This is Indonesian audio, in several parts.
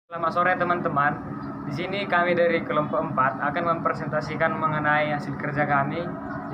Selamat sore teman-teman. Di sini kami dari kelompok 4 akan mempresentasikan mengenai hasil kerja kami,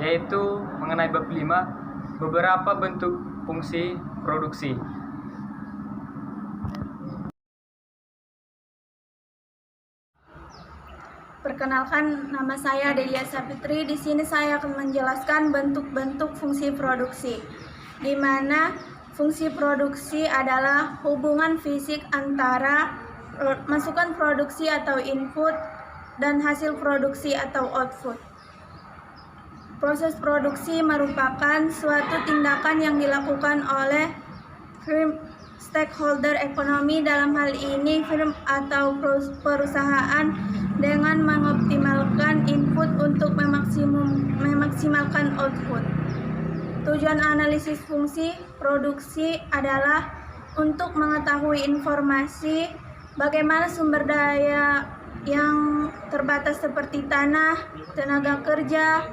yaitu mengenai bab 5, beberapa bentuk fungsi produksi. Perkenalkan, nama saya Delia Sapitri. Di sini saya akan menjelaskan bentuk-bentuk fungsi produksi, di mana fungsi produksi adalah hubungan fisik antara masukan produksi atau input dan hasil produksi atau output. Proses produksi merupakan suatu tindakan yang dilakukan oleh firm stakeholder ekonomi, dalam hal ini firm atau perusahaan, dengan mengoptimalkan input untuk memaksimalkan output. Tujuan analisis fungsi produksi adalah untuk mengetahui informasi bagaimana sumber daya yang terbatas seperti tanah, tenaga kerja,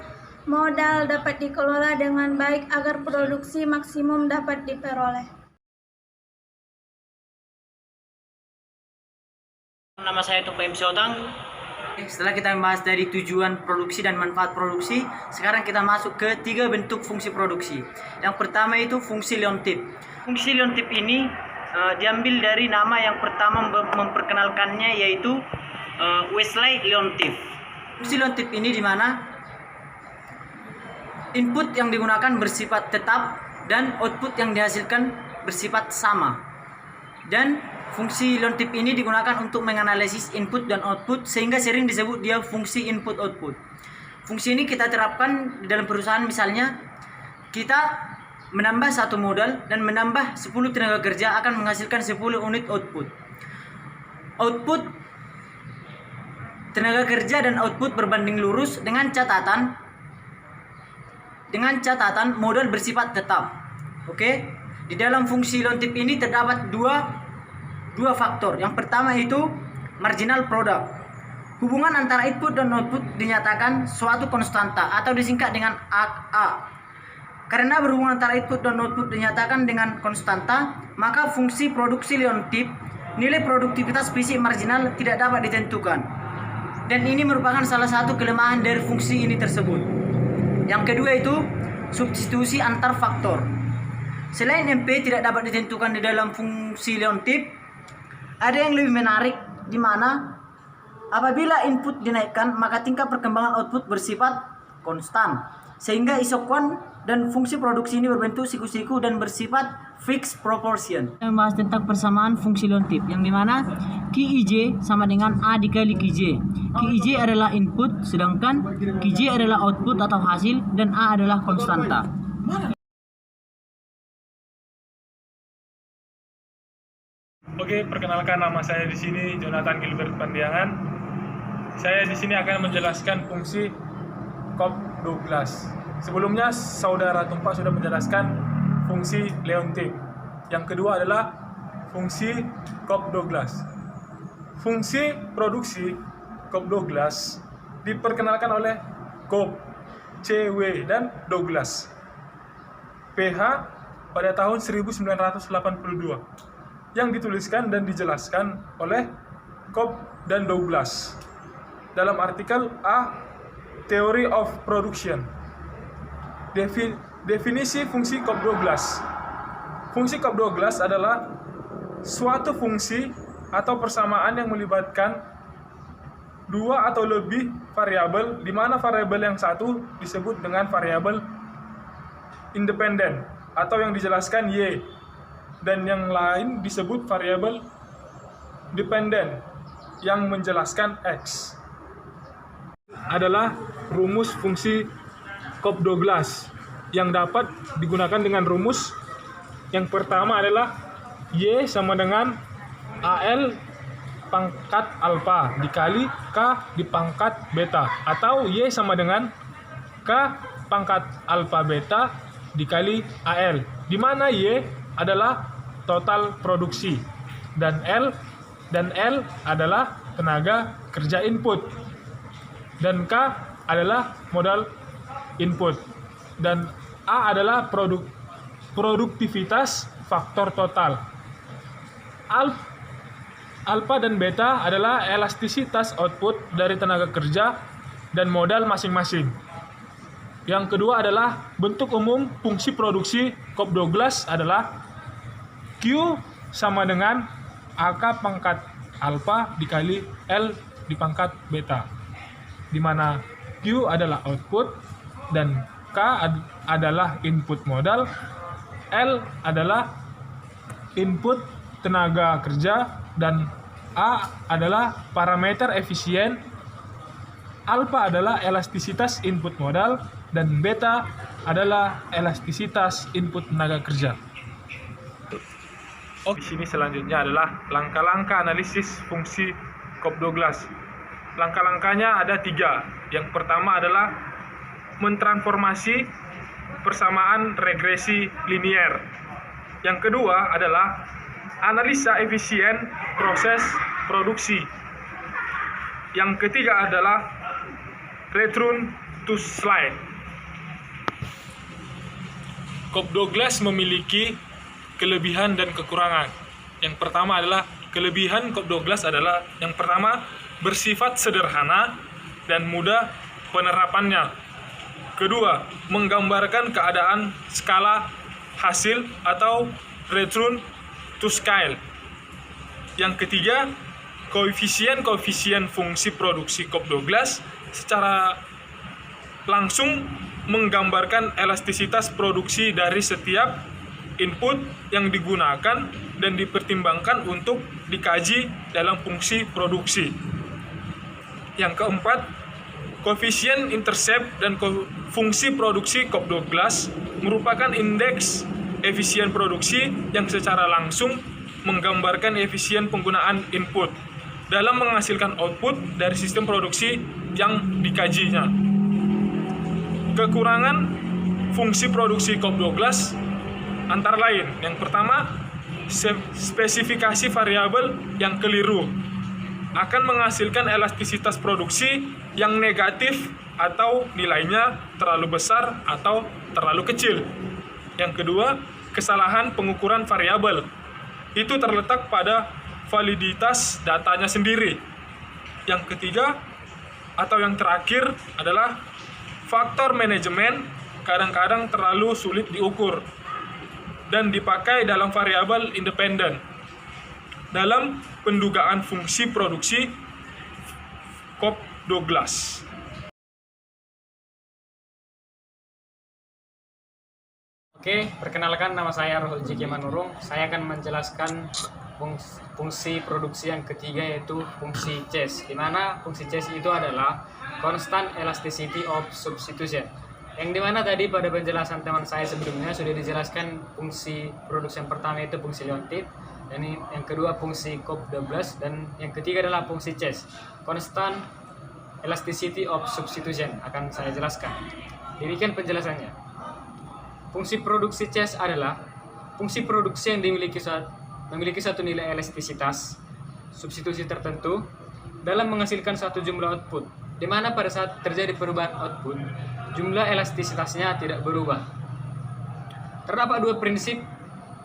modal dapat dikelola dengan baik agar produksi maksimum dapat diperoleh. Nama saya Tupa MC Otang. Setelah kita membahas dari tujuan produksi dan manfaat produksi, sekarang kita masuk ke 3 bentuk fungsi produksi. Yang pertama itu fungsi leontif. Fungsi leontif ini diambil dari nama yang pertama memperkenalkannya, yaitu Wesley Leontief. Fungsi leontif ini di mana input yang digunakan bersifat tetap dan output yang dihasilkan bersifat sama. Dan fungsi leontif ini digunakan untuk menganalisis input dan output, sehingga sering disebut dia fungsi input-output. Fungsi ini kita terapkan di dalam perusahaan. Misalnya kita menambah 1 modal dan menambah 10 tenaga kerja akan menghasilkan 10 unit output. Output tenaga kerja dan output berbanding lurus dengan catatan modal bersifat tetap. Oke? Di dalam fungsi leontif ini terdapat dua faktor. Yang pertama itu marginal product. Hubungan antara input dan output dinyatakan suatu konstanta atau disingkat dengan A. Karena berhubungan antara input dan output dinyatakan dengan konstanta, maka fungsi produksi leontif, nilai produktivitas fisik marginal tidak dapat ditentukan. Dan ini merupakan salah satu kelemahan dari fungsi ini tersebut. Yang kedua itu substitusi antar faktor. Selain MP tidak dapat ditentukan di dalam fungsi leontif, ada yang lebih menarik, di mana apabila input dinaikkan maka tingkat perkembangan output bersifat konstan, sehingga isokuan dan fungsi produksi ini berbentuk siku-siku dan bersifat fixed proportion. Kita membahas tentang persamaan fungsi leontif, yang dimana Qij sama dengan A dikali Qj. Qij adalah input, sedangkan Qj adalah output atau hasil, dan A adalah konstanta. Oke, perkenalkan, nama saya di sini Jonathan Gilbert Pandiangan. Saya di sini akan menjelaskan fungsi Cobb-Douglas. Sebelumnya saudara Tumpak sudah menjelaskan fungsi leontif. Yang kedua adalah fungsi Cobb-Douglas. Fungsi produksi Cobb-Douglas diperkenalkan oleh Cobb, CW, dan Douglas, PH, pada tahun 1982. Yang dituliskan dan dijelaskan oleh Cobb dan Douglas dalam artikel A Theory of Production. Definisi fungsi Cobb-Douglas. Fungsi Cobb-Douglas adalah suatu fungsi atau persamaan yang melibatkan 2 atau lebih variabel, di mana variabel yang satu disebut dengan variabel independen atau yang dijelaskan Y, dan yang lain disebut variabel dependen yang menjelaskan X. Adalah rumus fungsi Cobb-Douglas yang dapat digunakan dengan rumus yang pertama adalah Y sama dengan AL pangkat alfa dikali K di pangkat beta, atau Y sama dengan K pangkat alfa beta dikali AL, di mana Y adalah total produksi dan L adalah tenaga kerja input, dan K adalah modal input, dan A adalah produktivitas faktor total. Alfa dan beta adalah elastisitas output dari tenaga kerja dan modal masing-masing. Yang kedua adalah bentuk umum fungsi produksi Cobb-Douglas adalah Q sama dengan AK pangkat alfa dikali L di pangkat beta, di mana Q adalah output dan K adalah input modal, L adalah input tenaga kerja, dan A adalah parameter efisien, alfa adalah elastisitas input modal, dan beta adalah elastisitas input tenaga kerja. Di sini selanjutnya adalah langkah-langkah analisis fungsi Cobb-Douglas. Langkah-langkahnya ada 3. Yang pertama adalah mentransformasi persamaan regresi linier. Yang kedua adalah analisa efisien proses produksi. Yang ketiga adalah return to slide. Cobb-Douglas memiliki kelebihan dan kekurangan. Yang pertama adalah kelebihan Cobb-Douglas adalah yang pertama bersifat sederhana dan mudah penerapannya. Kedua, menggambarkan keadaan skala hasil atau return to scale. Yang ketiga, koefisien fungsi produksi Cobb-Douglas secara langsung menggambarkan elastisitas produksi dari setiap input yang digunakan dan dipertimbangkan untuk dikaji dalam fungsi produksi. Yang keempat, koefisien intercept dan fungsi produksi Cobb-Douglas merupakan indeks efisien produksi yang secara langsung menggambarkan efisien penggunaan input dalam menghasilkan output dari sistem produksi yang dikajinya. Kekurangan fungsi produksi Cobb-Douglas antara lain, yang pertama, spesifikasi variabel yang keliru akan menghasilkan elastisitas produksi yang negatif atau nilainya terlalu besar atau terlalu kecil. Yang kedua, kesalahan pengukuran variabel. Itu terletak pada validitas datanya sendiri. Yang ketiga atau yang terakhir adalah faktor manajemen kadang-kadang terlalu sulit diukur dan dipakai dalam variabel independen dalam pendugaan fungsi produksi Cobb-Douglas. Oke, perkenalkan, nama saya Rohul Jiki Manurung. Saya akan menjelaskan fungsi produksi yang ketiga, yaitu fungsi CES, di mana fungsi CES itu adalah Constant Elasticity of Substitution. Yang dimana tadi pada penjelasan teman saya sebelumnya sudah dijelaskan fungsi produksi yang pertama itu fungsi Leontief, dan yang kedua fungsi Cobb-Douglas, dan yang ketiga adalah fungsi CES, Constant Elasticity of Substitution. Akan saya jelaskan. Demikian penjelasannya. Fungsi produksi CES adalah fungsi produksi yang memiliki satu nilai elastisitas substitusi tertentu dalam menghasilkan suatu jumlah output, di mana pada saat terjadi perubahan output, jumlah elastisitasnya tidak berubah. Terdapat dua prinsip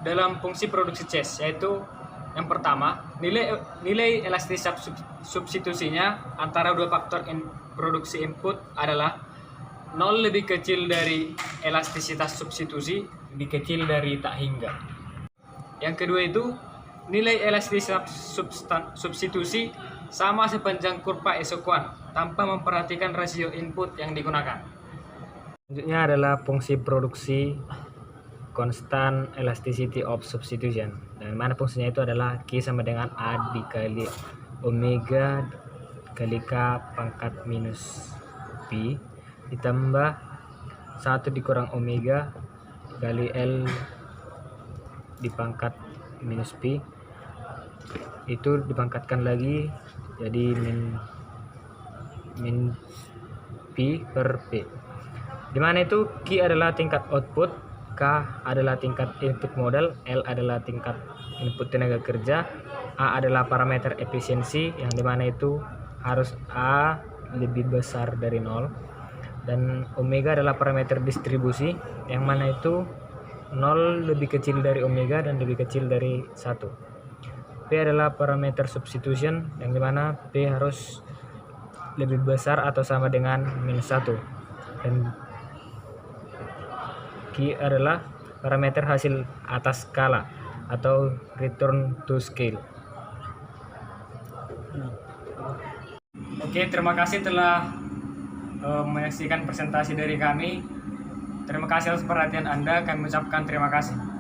dalam fungsi produksi CES, yaitu yang pertama, nilai elastisitas substitusinya antara dua faktor produksi input adalah 0 lebih kecil dari elastisitas substitusi, lebih kecil dari tak hingga. Yang kedua itu, nilai elastisitas substitusi sama sepanjang kurva S1 tanpa memperhatikan rasio input yang digunakan. Selanjutnya adalah fungsi produksi Constant Elasticity of Substitution, dan mana fungsinya itu adalah Q sama dengan A dikali omega kali K pangkat minus Pi ditambah 1 dikurang omega kali L di pangkat minus Pi, itu dipangkatkan lagi jadi min Pi per P, dimana itu Q adalah tingkat output, K adalah tingkat input modal, L adalah tingkat input tenaga kerja, A adalah parameter efisiensi yang dimana itu harus A lebih besar dari 0, dan omega adalah parameter distribusi yang mana itu 0 lebih kecil dari omega dan lebih kecil dari 1. P adalah parameter substitution, yang dimana P harus lebih besar atau sama dengan -1. Dan Q adalah parameter hasil atas skala atau return to scale. Oke, terima kasih telah menyaksikan presentasi dari kami. Terima kasih atas perhatian Anda. Kami ucapkan terima kasih.